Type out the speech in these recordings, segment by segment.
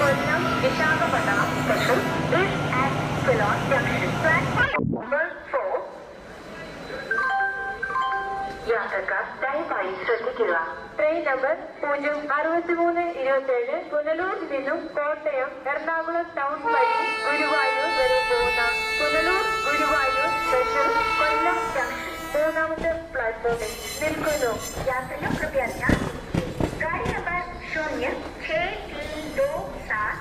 Kollam Visakhapatnam special is at Ceylon Junction. Platform number 4. യാത്രക്കാർ ദയവായി ശ്രദ്ധിക്കുക. ട്രെയിൻ നമ്പർ 06327 പുനലൂരിൽ നിന്നും കോട്ടയം എറണാകുളം ടൗൺ വഴി ഗുരുവായൂർ വരെ പോകുന്ന പുനലൂർ ഗുരുവായൂർ സ്പെഷ്യൽ കൊല്ലം ജംഗ്ഷൻ മൂന്നാമത്തെ പ്ലാറ്റ്ഫോമിൽ നിൽക്കുന്നു. യാത്രയോ കൃപയാ गाड़ी नंबर 0637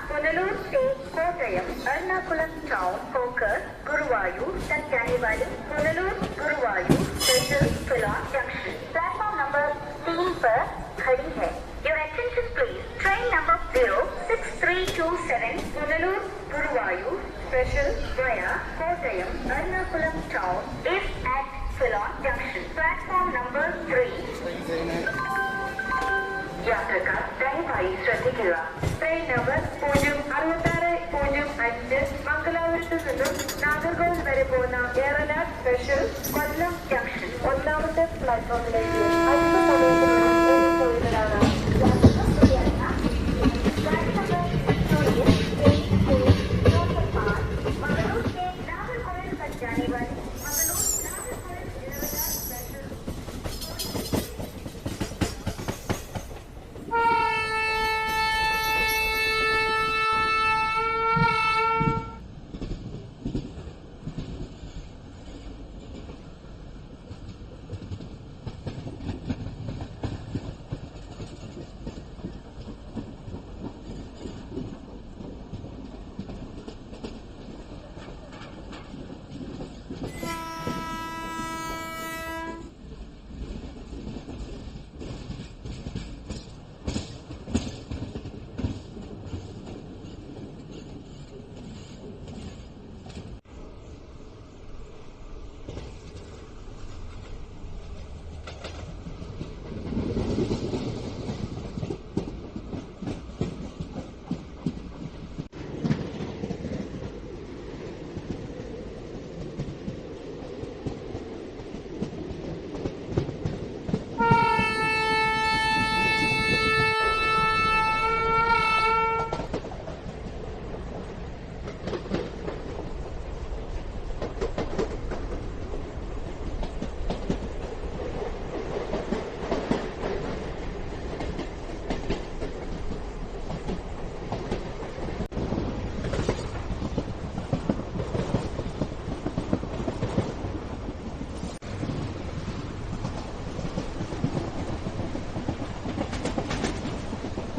पुनलूर से कोटयम एर्नाकुलम टाउन होकर गुरुवायूर तक जाने वाले Punalur Guruvayur special Kollam junction platform number 3 पर खड़ी है. Your attention please. Train number 06327 Punalur Guruvayur special via Kottayam Ernakulam town is at Kollam junction. Platform number 3. യാത്രക്കാർ ദയവായി ശ്രദ്ധിക്കുക. ട്രെയിൻ നമ്പർ 06605 മംഗലാപുരത്ത് നിന്നും നാഗർകോവിൽ വരെ പോകുന്ന എയർലാൻഡ് സ്പെഷ്യൽ കൊല്ലം ജംഗ്ഷൻ ഒന്നാമത്തെ പ്ലാറ്റ്ഫോമിലേക്ക്